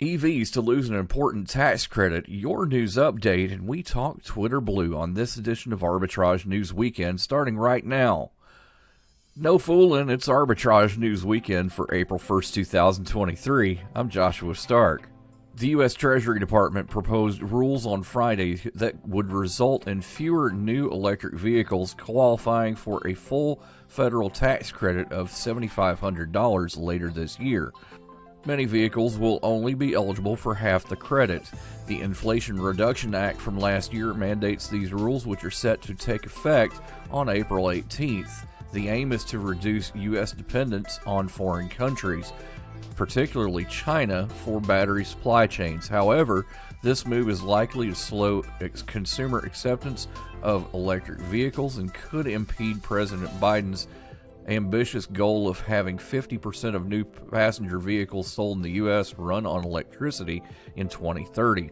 EVs to lose an important tax credit, your news update, and we talk Twitter Blue on this edition of Arbitrage News Weekend starting right now. No fooling, it's Arbitrage News Weekend for April 1st, 2023. I'm Joshua Stark. The U.S. Treasury Department proposed rules on Friday that would result in fewer new electric vehicles qualifying for a full federal tax credit of $7,500 later this year. Many vehicles will only be eligible for half the credit. The Inflation Reduction Act from last year mandates these rules, which are set to take effect on April 18th. The aim is to reduce U.S. dependence on foreign countries, particularly China, for battery supply chains. However, this move is likely to slow consumer acceptance of electric vehicles and could impede President Biden's ambitious goal of having 50% of new passenger vehicles sold in the U.S. run on electricity in 2030.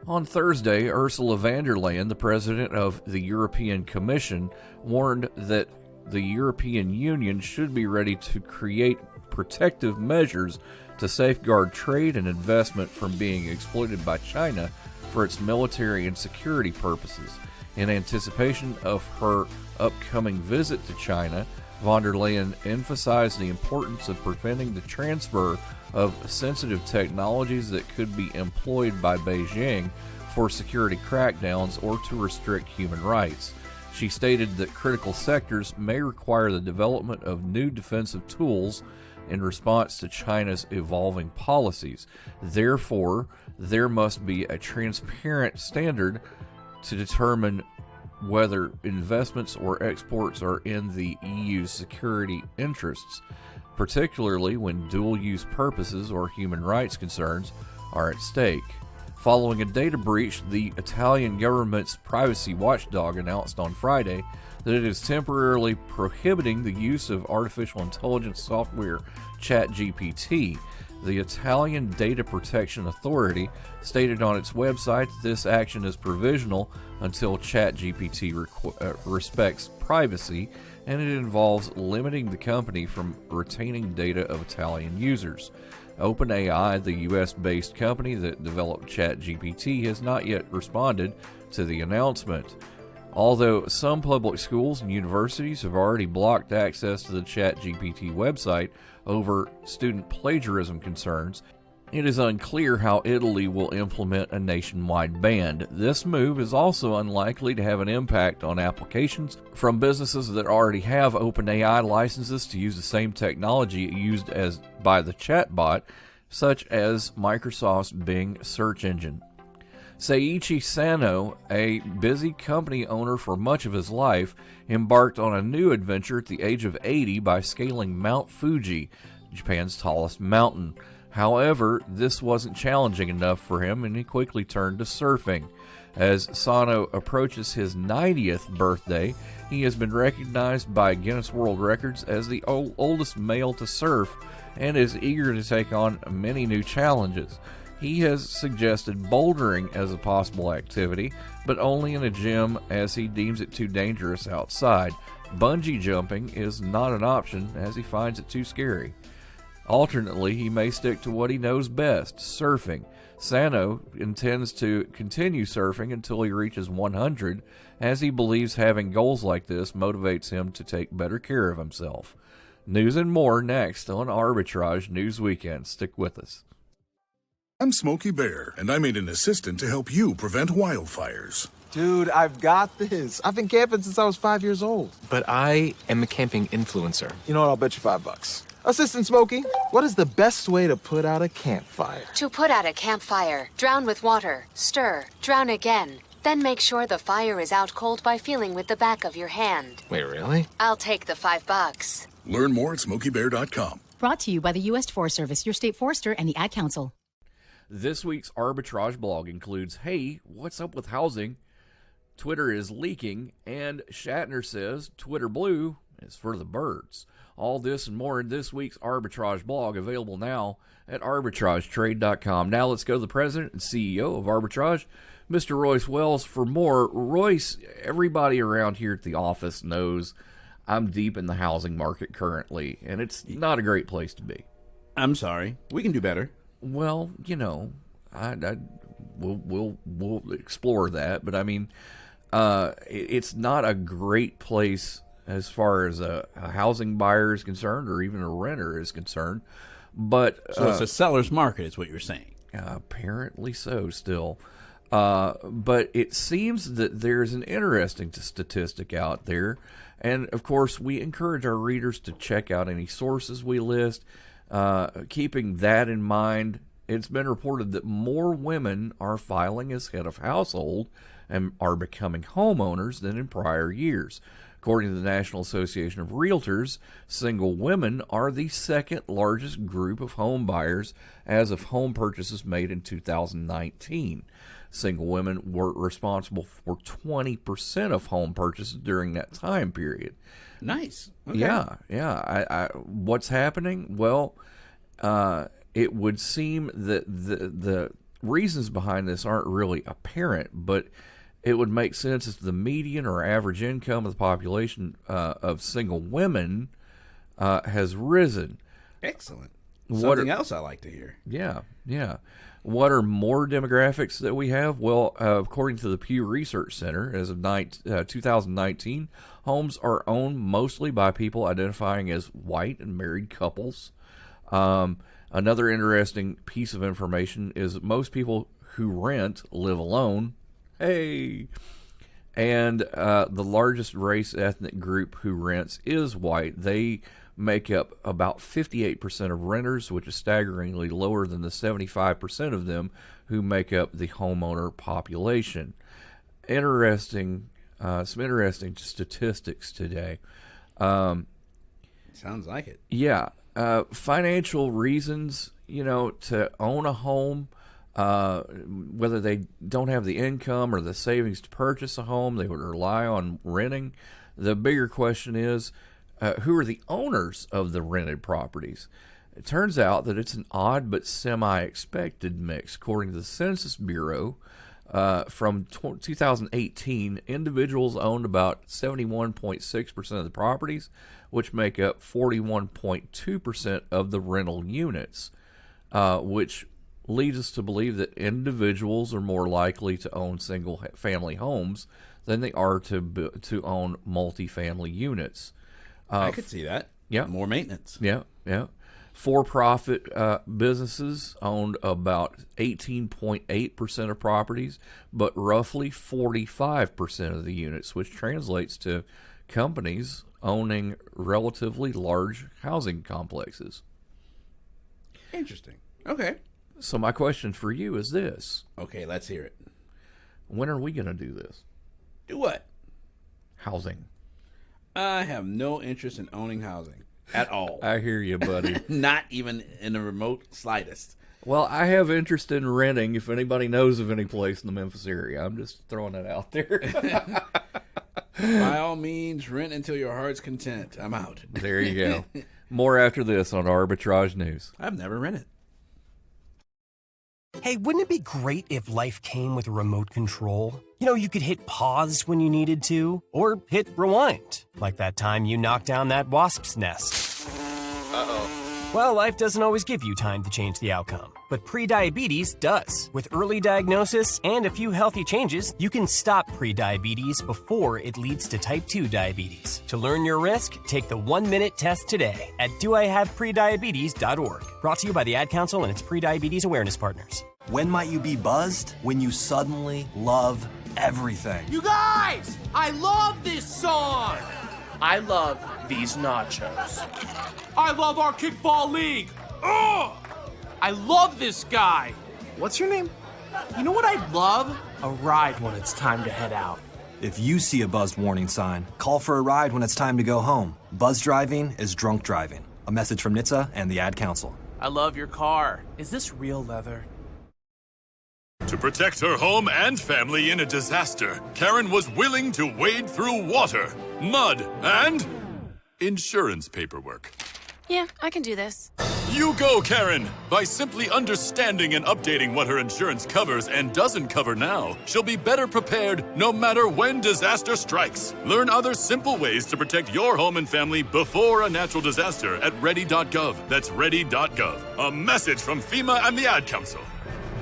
On Thursday, Ursula von der Leyen, the president of the European Commission, warned that the European Union should be ready to create protective measures to safeguard trade and investment from being exploited by China for its military and security purposes. In anticipation of her upcoming visit to China, von der Leyen emphasized the importance of preventing the transfer of sensitive technologies that could be employed by Beijing for security crackdowns or to restrict human rights. She stated that critical sectors may require the development of new defensive tools in response to China's evolving policies. Therefore, there must be a transparent standard to determine whether investments or exports are in the EU's security interests, particularly when dual-use purposes or human rights concerns are at stake. Following a data breach, the Italian government's privacy watchdog announced on Friday that it is temporarily prohibiting the use of artificial intelligence software ChatGPT. The Italian Data Protection Authority stated on its website that this action is provisional until ChatGPT respects privacy, and it involves limiting the company from retaining data of Italian users. OpenAI, the US-based company that developed ChatGPT, has not yet responded to the announcement. Although some public schools and universities have already blocked access to the ChatGPT website over student plagiarism concerns, it is unclear how Italy will implement a nationwide ban. This move is also unlikely to have an impact on applications from businesses that already have OpenAI licenses to use the same technology used as by the chatbot, such as Microsoft's Bing search engine. Seiichi Sano, a busy company owner for much of his life, embarked on a new adventure at the age of 80 by scaling Mount Fuji, Japan's tallest mountain. However, this wasn't challenging enough for him, and he quickly turned to surfing. As Sano approaches his 90th birthday, he has been recognized by Guinness World Records as the oldest male to surf and is eager to take on many new challenges. He has suggested bouldering as a possible activity, but only in a gym as he deems it too dangerous outside. Bungee jumping is not an option as he finds it too scary. Alternately, he may stick to what he knows best, surfing. Sano intends to continue surfing until he reaches 100, as he believes having goals like this motivates him to take better care of himself. News and more next on Arbitrage News Weekend. Stick with us. I'm Smokey Bear, and I made an assistant to help you prevent wildfires. Dude, I've got this. I've been camping since I was 5 years old. But I am a camping influencer. You know what? I'll bet you $5. Assistant Smokey, what is the best way to put out a campfire? To put out a campfire, drown with water, stir, drown again. Then make sure the fire is out cold by feeling with the back of your hand. Wait, really? I'll take the $5. Learn more at SmokeyBear.com. Brought to you by the U.S. Forest Service, your state forester, and the Ad Council. This week's Arbitrage blog includes, hey, what's up with housing? Twitter is leaking, and Shatner says Twitter Blue is for the birds. All this and more in this week's Arbitrage blog, available now at arbitragetrade.com. Now let's go to the president and CEO of Arbitrage, Mr. Royce Wells, for more. Royce, everybody around here at the office knows I'm deep in the housing market currently, and it's not a great place to be. I'm sorry. We can do better. Well, we'll explore that, but I mean, it's not a great place as far as a housing buyer is concerned, or even a renter is concerned. But so it's a seller's market, is what you're saying. Apparently so. Still, but it seems that there's an interesting statistic out there, and of course, we encourage our readers to check out any sources we list. Keeping that in mind, it's been reported that more women are filing as head of household and are becoming homeowners than in prior years. According to the National Association of Realtors, single women are the second largest group of home buyers as of home purchases made in 2019. Single women were responsible for 20% of home purchases during that time period. Nice. Okay. Yeah. What's happening? Well, it would seem that the reasons behind this aren't really apparent, but it would make sense if the median or average income of the population of single women has risen. Excellent. Something else I like to hear. Yeah. What are more demographics that we have? Well, according to the Pew Research Center, as of 2019, homes are owned mostly by people identifying as white and married couples. Another interesting piece of information is that most people who rent live alone. Hey! And the largest race ethnic group who rents is white. They make up about 58% of renters, which is staggeringly lower than the 75% of them who make up the homeowner population. Some interesting statistics today. Sounds like it. Yeah. Financial reasons, to own a home, whether they don't have the income or the savings to purchase a home, they would rely on renting. The bigger question is, who are the owners of the rented properties? It turns out that it's an odd but semi-expected mix. According to the Census Bureau, from 2018, individuals owned about 71.6% of the properties, which make up 41.2% of the rental units, which leads us to believe that individuals are more likely to own single-family homes than they are to own multifamily units. I could see that. Yeah. More maintenance. Yeah. For-profit businesses owned about 18.8% of properties, but roughly 45% of the units, which translates to companies owning relatively large housing complexes. Interesting. Okay. So my question for you is this. Okay, let's hear it. When are we going to do this? Do what? Housing. I have no interest in owning housing at all. I hear you, buddy. Not even in the remote slightest. Well, I have interest in renting if anybody knows of any place in the Memphis area. I'm just throwing that out there. By all means, rent until your heart's content. I'm out. There you go. More after this on Arbitrage News. I've never rented. Hey, wouldn't it be great if life came with a remote control? You could hit pause when you needed to, or hit rewind, like that time you knocked down that wasp's nest. Uh-oh. Well, life doesn't always give you time to change the outcome, but prediabetes does. With early diagnosis and a few healthy changes, you can stop prediabetes before it leads to type 2 diabetes. To learn your risk, take the 1-minute test today at doihaveprediabetes.org. Brought to you by the Ad Council and its prediabetes awareness partners. When might you be buzzed? When you suddenly love everything. You guys! I love this song! I love these nachos. I love our kickball league! Ugh! I love this guy! What's your name? You know what I'd love? A ride when it's time to head out. If you see a buzzed warning sign, call for a ride when it's time to go home. Buzz driving is drunk driving. A message from NHTSA and the Ad Council. I love your car. Is this real leather? To protect her home and family in a disaster, Karen was willing to wade through water, mud, and insurance paperwork. Yeah, I can do this. You go, Karen! By simply understanding and updating what her insurance covers and doesn't cover now, she'll be better prepared no matter when disaster strikes. Learn other simple ways to protect your home and family before a natural disaster at ready.gov. That's ready.gov. A message from FEMA and the Ad Council.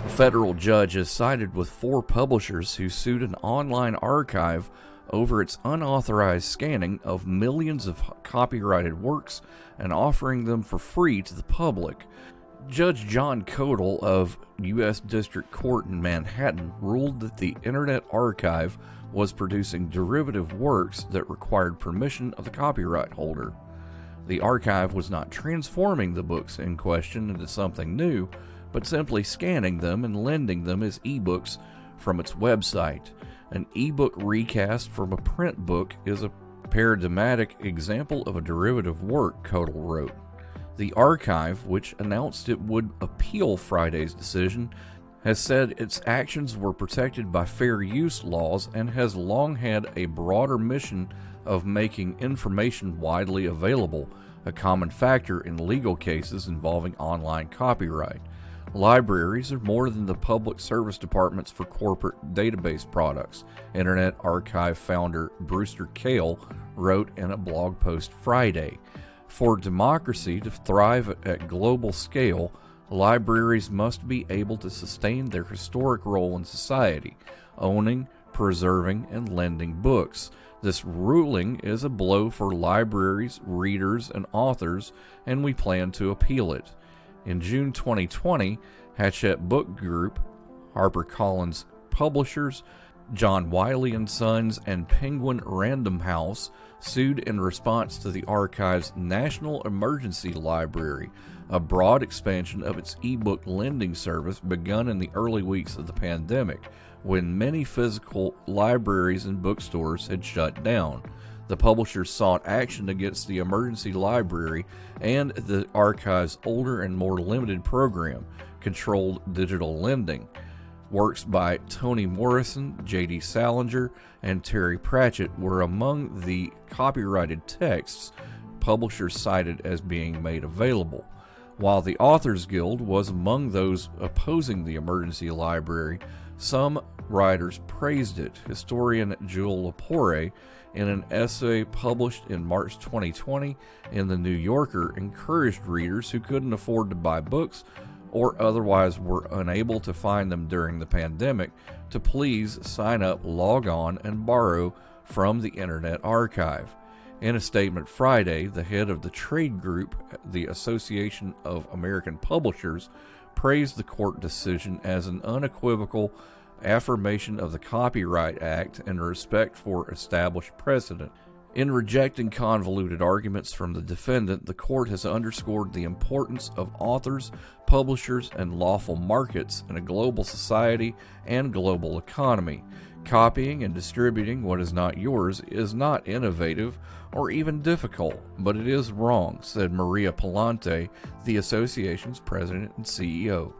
A federal judge has sided with 4 publishers who sued an online archive over its unauthorized scanning of millions of copyrighted works and offering them for free to the public. Judge John Kodal of U.S. District Court in Manhattan ruled that the Internet Archive was producing derivative works that required permission of the copyright holder. The archive was not transforming the books in question into something new, but simply scanning them and lending them as ebooks from its website. An ebook recast from a print book is a paradigmatic example of a derivative work, Kodal wrote. The archive, which announced it would appeal Friday's decision, has said its actions were protected by fair use laws and has long had a broader mission of making information widely available, a common factor in legal cases involving online copyright. Libraries are more than the public service departments for corporate database products, Internet Archive founder Brewster Kahle wrote in a blog post Friday. For democracy to thrive at global scale, libraries must be able to sustain their historic role in society, owning, preserving, and lending books. This ruling is a blow for libraries, readers, and authors, and we plan to appeal it. In June 2020, Hachette Book Group, HarperCollins Publishers, John Wiley & Sons, and Penguin Random House sued in response to the archive's National Emergency Library, a broad expansion of its ebook lending service begun in the early weeks of the pandemic, when many physical libraries and bookstores had shut down. The publishers sought action against the emergency library and the archive's older and more limited program, Controlled Digital Lending. Works by Toni Morrison, J.D. Salinger, and Terry Pratchett were among the copyrighted texts publishers cited as being made available. While the Authors Guild was among those opposing the emergency library, some writers praised it. Historian Jewel Lepore, in an essay published in March 2020 in The New Yorker, encouraged readers who couldn't afford to buy books or otherwise were unable to find them during the pandemic to please sign up, log on, and borrow from the Internet Archive. In a statement Friday, the head of the trade group, the Association of American Publishers, praised the court decision as an unequivocal affirmation of the Copyright Act and respect for established precedent. In rejecting convoluted arguments from the defendant, the court has underscored the importance of authors, publishers, and lawful markets in a global society and global economy. Copying and distributing what is not yours is not innovative or even difficult, but it is wrong, said Maria Palante, the association's president and CEO.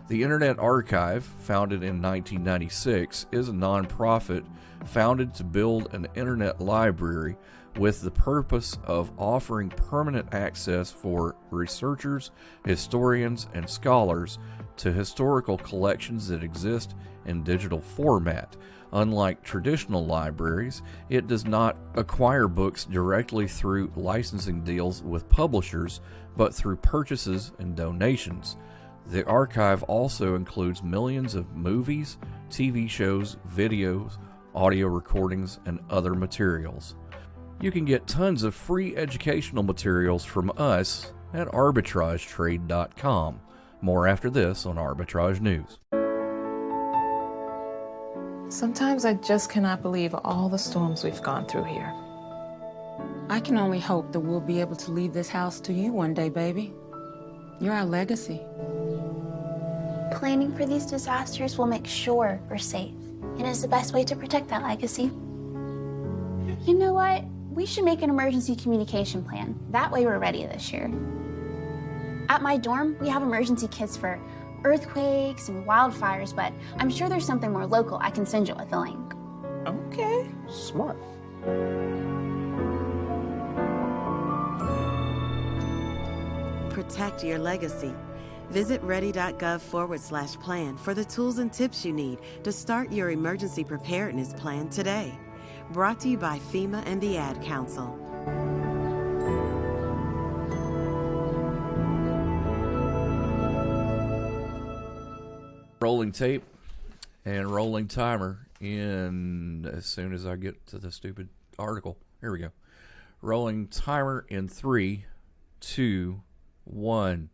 The Internet Archive, founded in 1996, is a nonprofit founded to build an internet library with the purpose of offering permanent access for researchers, historians, and scholars to historical collections that exist in digital format. Unlike traditional libraries, it does not acquire books directly through licensing deals with publishers, but through purchases and donations. The archive also includes millions of movies, TV shows, videos, audio recordings, and other materials. You can get tons of free educational materials from us at arbitragetrade.com. More after this on Arbitrage News. Sometimes I just cannot believe all the storms we've gone through here. I can only hope that we'll be able to leave this house to you one day, baby. You're our legacy. Planning for these disasters will make sure we're safe, and is the best way to protect that legacy. You know what? We should make an emergency communication plan. That way we're ready this year. At my dorm, we have emergency kits for earthquakes and wildfires, but I'm sure there's something more local I can send you with a link. Okay, smart. protect your legacy. Visit ready.gov/plan for the tools and tips you need to start your emergency preparedness plan today. Brought to you by FEMA and the Ad Council. Rolling tape and rolling timer in as soon as I get to the stupid article. Here we go. Rolling timer in 3, 2, 1.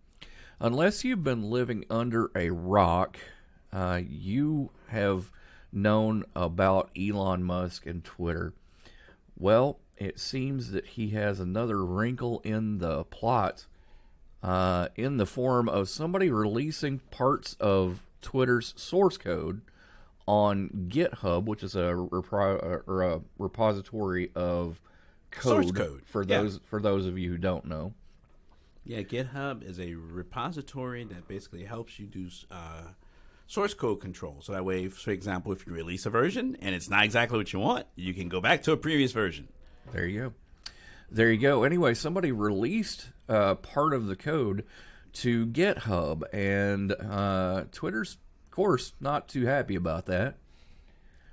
Unless you've been living under a rock, you have known about Elon Musk and Twitter. Well, it seems that he has another wrinkle in the plot in the form of somebody releasing parts of Twitter's source code on GitHub, which is a repository of Source code for those of you who don't know. Yeah, GitHub is a repository that basically helps you do source code control. So that way, for example, if you release a version and it's not exactly what you want, you can go back to a previous version. There you go. Anyway, somebody released part of the code to GitHub, and Twitter's, of course, not too happy about that.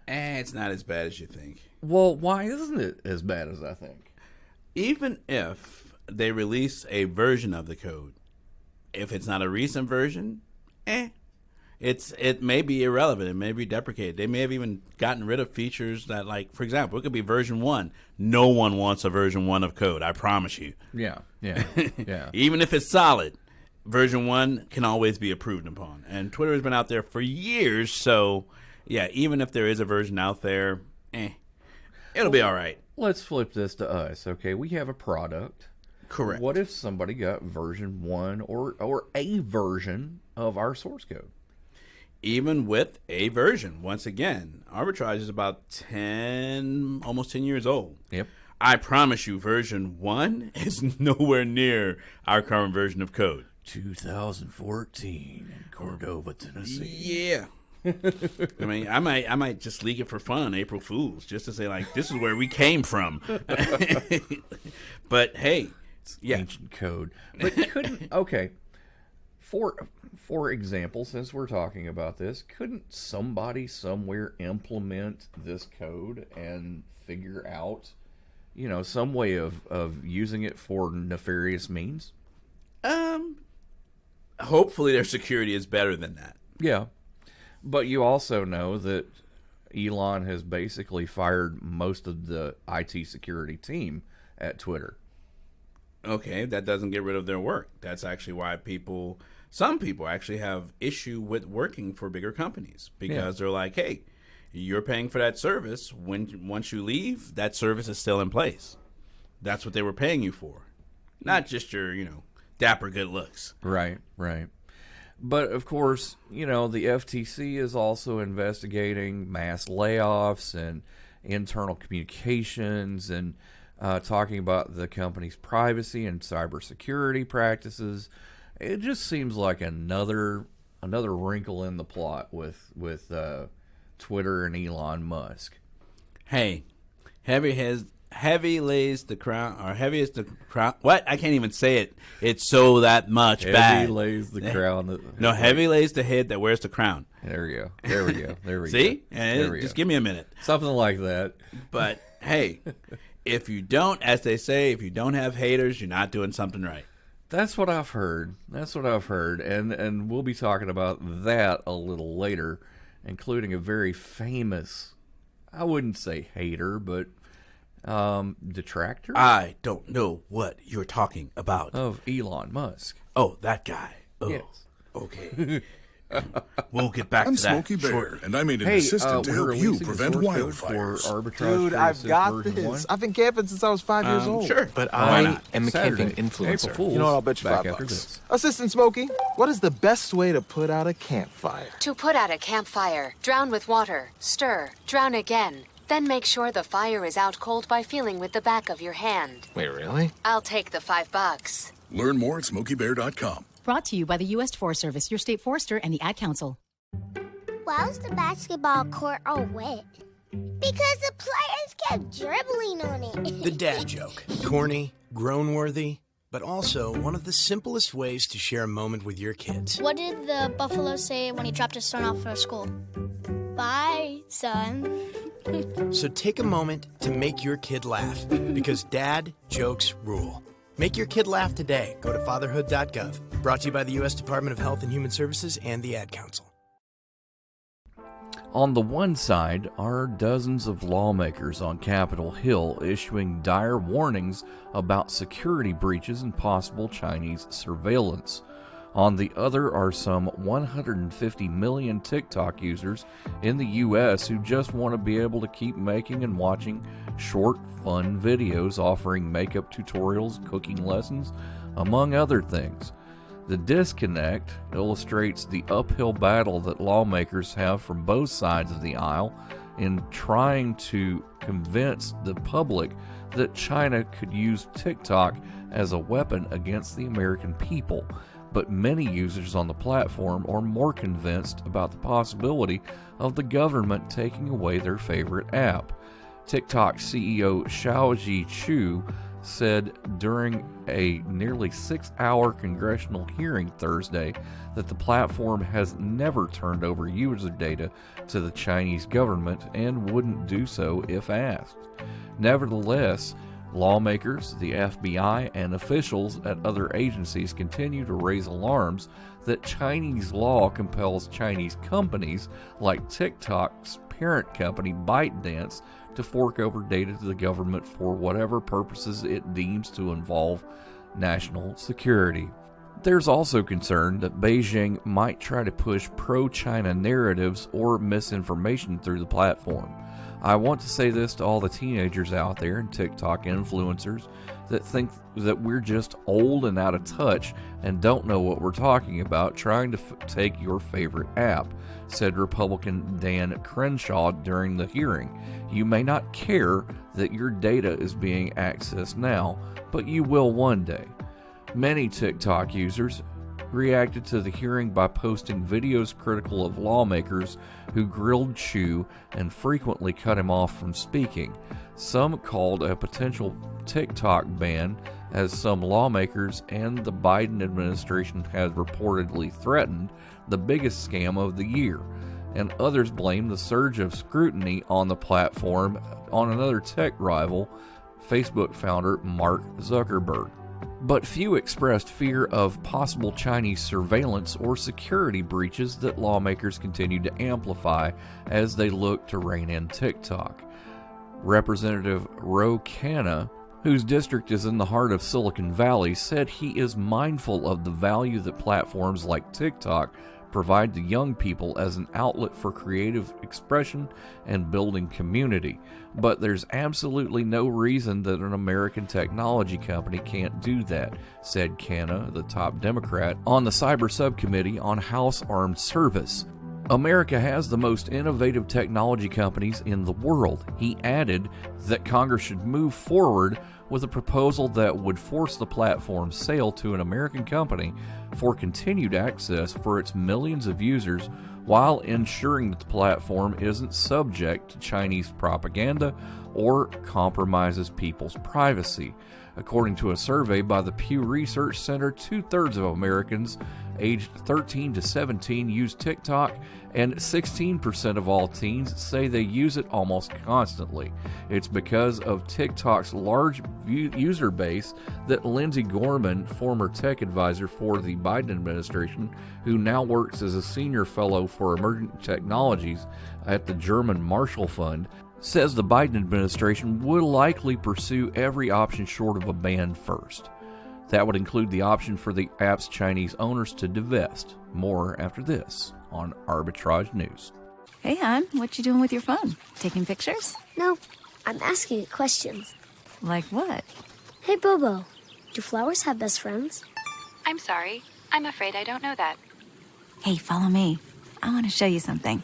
It's not as bad as you think. Well, why isn't it as bad as I think? Even if they release a version of the code, if it's not a recent version, it may be irrelevant. It may be deprecated. They may have even gotten rid of features that, like, for example, it could be version 1. No one wants a version 1 of code, I promise you. Yeah. Even if it's solid, version 1 can always be improved upon. And Twitter has been out there for years, so yeah, even if there is a version out there, it'll be all right. Let's flip this to us, okay? We have a product. Correct. What if somebody got version 1 or a version of our source code? Even with a version, once again, Arbitrage is about almost 10 years old. Yep. I promise you, version 1 is nowhere near our current version of code. 2014 in Cordova, Tennessee. Yeah. I mean, I might just leak it for fun on April Fools, just to say, like, this is where we came from. But hey, yeah, ancient code. But couldn't for example, since we're talking about this, couldn't somebody somewhere implement this code and figure out, some way of using it for nefarious means? Hopefully their security is better than that. Yeah. But you also know that Elon has basically fired most of the IT security team at Twitter. Okay, that doesn't get rid of their work. That's actually why some people actually have issue with working for bigger companies, because they're like, hey, you're paying for that service. Once you leave, that service is still in place. That's what they were paying you for, not just your, dapper good looks. Right. But, of course, the FTC is also investigating mass layoffs and internal communications and talking about the company's privacy and cybersecurity practices. It just seems like another wrinkle in the plot with Twitter and Elon Musk. Hey, heavy lays the crown, or heavy is the crown. What? I can't even say it. It's so that much bad. Heavy lays the crown. No, heavy lays the head that wears the crown. There we go. See? Just give me a minute. Something like that. But hey, if you don't, as they say, if you don't have haters, you're not doing something right. That's what I've heard. And we'll be talking about that a little later, including a very famous, I wouldn't say hater, but detractor? I don't know what you're talking about. Of Elon Musk. Oh, that guy. Oh, yes. Okay. We'll get back I'm to that. Smokey Bear, and I made an assistant to help you prevent wildfires. Dude, I've got this. I've been camping since I was 5 years old. Sure. But I am a camping influencer. April Fools. You know what? I'll bet you $5. Assistant Smokey, what is the best way to put out a campfire? To put out a campfire, drown with water, stir, drown again. Then make sure the fire is out cold by feeling with the back of your hand. Wait, really? I'll take the $5. Learn more at SmokeyBear.com. Brought to you by the U.S. Forest Service, your state forester, and the Ad Council. Why was the basketball court all wet? Because the players kept dribbling on it. The dad joke. Corny, grown-worthy, but also one of the simplest ways to share a moment with your kids. What did the buffalo say when he dropped his son off for school? Bye, son. So take a moment to make your kid laugh, because dad jokes rule. Make your kid laugh today. Go to fatherhood.gov. Brought to you by the U.S. Department of Health and Human Services and the Ad Council. On the one side are dozens of lawmakers on Capitol Hill issuing dire warnings about security breaches and possible Chinese surveillance. On the other are some 150 million TikTok users in the U.S. who just want to be able to keep making and watching short, fun videos offering makeup tutorials, cooking lessons, among other things. The disconnect illustrates the uphill battle that lawmakers have from both sides of the aisle in trying to convince the public that China could use TikTok as a weapon against the American people. But many users on the platform are more convinced about the possibility of the government taking away their favorite app. TikTok CEO Xiaozhi Chu said during a nearly 6-hour congressional hearing Thursday that the platform has never turned over user data to the Chinese government and wouldn't do so if asked. Nevertheless, lawmakers, the FBI, and officials at other agencies continue to raise alarms that Chinese law compels Chinese companies like TikTok's parent company ByteDance to fork over data to the government for whatever purposes it deems to involve national security. There's also concern that Beijing might try to push pro-China narratives or misinformation through the platform. I want to say this to all the teenagers out there and TikTok influencers that think that we're just old and out of touch and don't know what we're talking about trying to take your favorite app, said Republican Dan Crenshaw during the hearing. You may not care that your data is being accessed now, but you will one day. Many TikTok users reacted to the hearing by posting videos critical of lawmakers who grilled Chu and frequently cut him off from speaking. Some called a potential TikTok ban, as some lawmakers and the Biden administration has reportedly threatened, the biggest scam of the year, and others blamed the surge of scrutiny on the platform on another tech rival, Facebook founder Mark Zuckerberg. But few expressed fear of possible Chinese surveillance or security breaches that lawmakers continue to amplify as they look to rein in TikTok. Representative Ro Khanna, whose district is in the heart of Silicon Valley, said he is mindful of the value that platforms like TikTok provide to young people as an outlet for creative expression and building community. But there's absolutely no reason that an American technology company can't do that, said Khanna, the top Democrat, on the Cyber Subcommittee on House Armed Service. America has the most innovative technology companies in the world. He added that Congress should move forward with a proposal that would force the platform's sale to an American company for continued access for its millions of users while ensuring that the platform isn't subject to Chinese propaganda or compromises people's privacy. According to a survey by the Pew Research Center, 2/3 of Americans aged 13 to 17 use TikTok, and 16% of all teens say they use it almost constantly. It's because of TikTok's large user base that Lindsey Gorman, former tech advisor for the Biden administration, who now works as a senior fellow for emerging technologies at the German Marshall Fund, says the Biden administration will likely pursue every option short of a ban first. That would include the option for the app's Chinese owners to divest. More after this on Arbitrage News. Hey, hon, what you doing with your phone? Taking pictures? No, I'm asking it questions. Like what? Hey, Bobo, do flowers have best friends? I'm sorry. I'm afraid I don't know that. Hey, follow me. I want to show you something.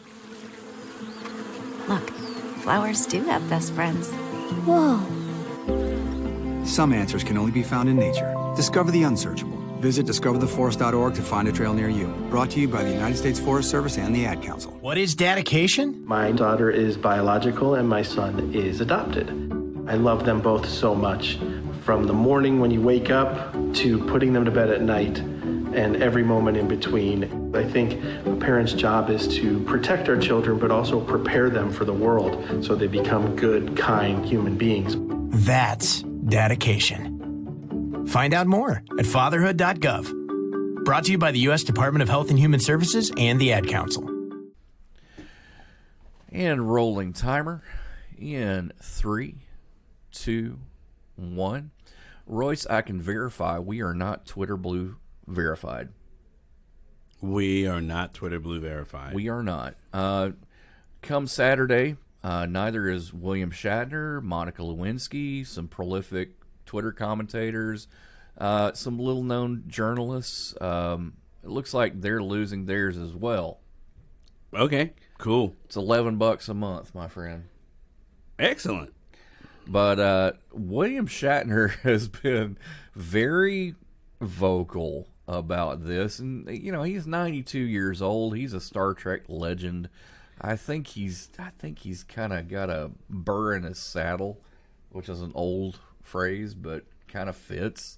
Look, flowers do have best friends. Whoa. Some answers can only be found in nature. Discover the unsearchable. Visit discovertheforest.org to find a trail near you. Brought to you by the United States Forest Service and the Ad Council. What is dedication? My daughter is biological and my son is adopted. I love them both so much. From the morning when you wake up to putting them to bed at night and every moment in between. I think a parent's job is to protect our children, but also prepare them for the world so they become good, kind human beings. That's dedication. Find out more at fatherhood.gov. Brought to you by the U.S. Department of Health and Human Services and the Ad Council. And rolling timer in 3, 2, 1. Royce, I can verify we are not Twitter Blue verified. We are not Twitter Blue verified. We are not. Come Saturday, neither is William Shatner, Monica Lewinsky, some prolific Twitter commentators, some little-known journalists. It looks like they're losing theirs as well. Okay, cool. It's $11 a month, my friend. Excellent. But William Shatner has been very vocal about this, and he's 92 years old. He's a Star Trek legend. I think he's kind of got a burr in his saddle, which is an old phrase, but kind of fits.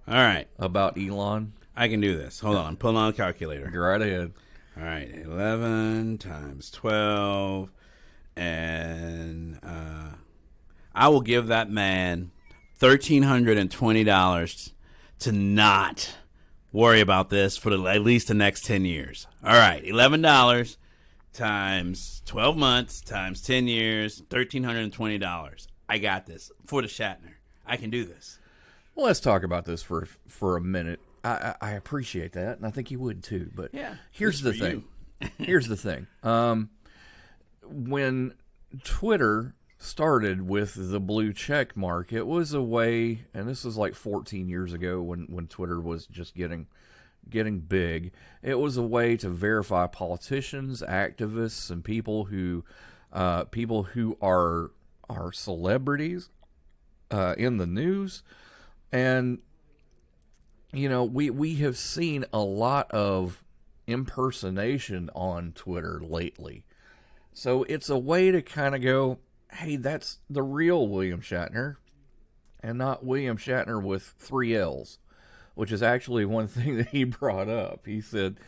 All right, about Elon. I can do this. Hold on, I'm pulling on a calculator. Go right ahead. All right, 11 times 12, and I will give that man $1,320 to not worry about this for at least the next 10 years. All right, $11 times 12 months times 10 years, $1,320. I got this for the Shatner. I can do this. Well, let's talk about this for a minute. I appreciate that, and I think you would too. But yeah, here's the thing. Here's the thing. When Twitter started with the blue check mark, it was a way, and this was like 14 years ago when Twitter was just getting big. It was a way to verify politicians, activists, and people who are celebrities in the news. And we have seen a lot of impersonation on Twitter lately. So it's a way to kind of go, hey, that's the real William Shatner, and not William Shatner with 3 L's, which is actually one thing that he brought up. He said,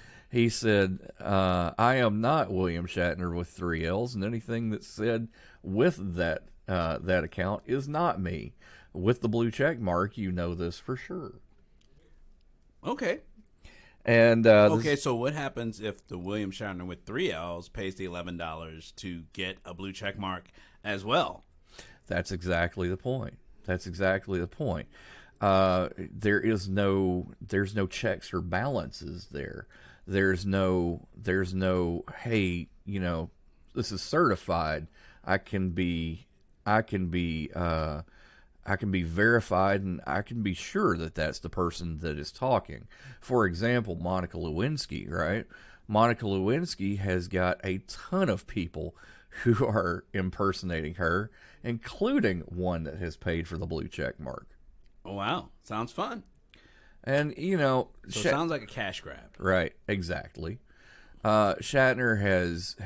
I am not William Shatner with 3 L's, and anything that's said with that account is not me. With the blue check mark, you know this for sure. Okay. And so what happens if the William Shatner with 3 L's pays the $11 to get a blue check mark as well? That's exactly the point. There's no checks or balances there. There's no hey, this is certified. I can be verified, and I can be sure that that's the person that is talking. For example, Monica Lewinsky, right? Monica Lewinsky has got a ton of people who are impersonating her, including one that has paid for the blue check mark. Oh, wow. Sounds fun. And, So it sounds like a cash grab. Right, exactly. Shatner has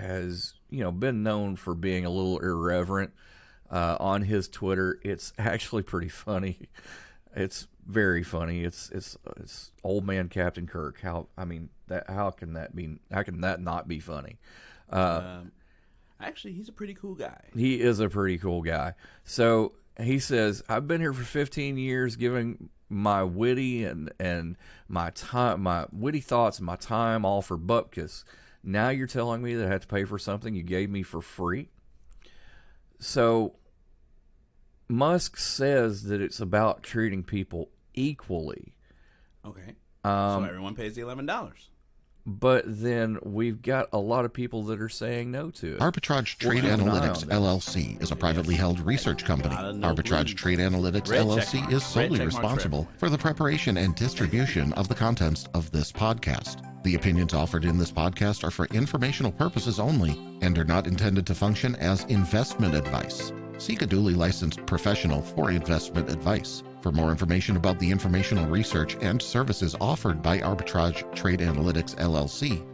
been known for being a little irreverent on his Twitter. It's actually pretty funny. It's very funny. It's old man Captain Kirk. How can that not be funny? Actually, he's a pretty cool guy. He is a pretty cool guy. So he says, I've been here for 15 years giving my witty and my witty thoughts and my time all for bupkis. Now you're telling me that I have to pay for something you gave me for free? So Musk says that it's about treating people equally. Okay. So everyone pays the $11. But then we've got a lot of people that are saying no to it. Arbitrage Trade Analytics LLC is a privately held research company. Arbitrage Trade Analytics LLC is solely responsible for the preparation and distribution of the contents of this podcast. The opinions offered in this podcast are for informational purposes only and are not intended to function as investment advice. Seek a duly licensed professional for investment advice. For more information about the informational research and services offered by Arbitrage Trade Analytics LLC,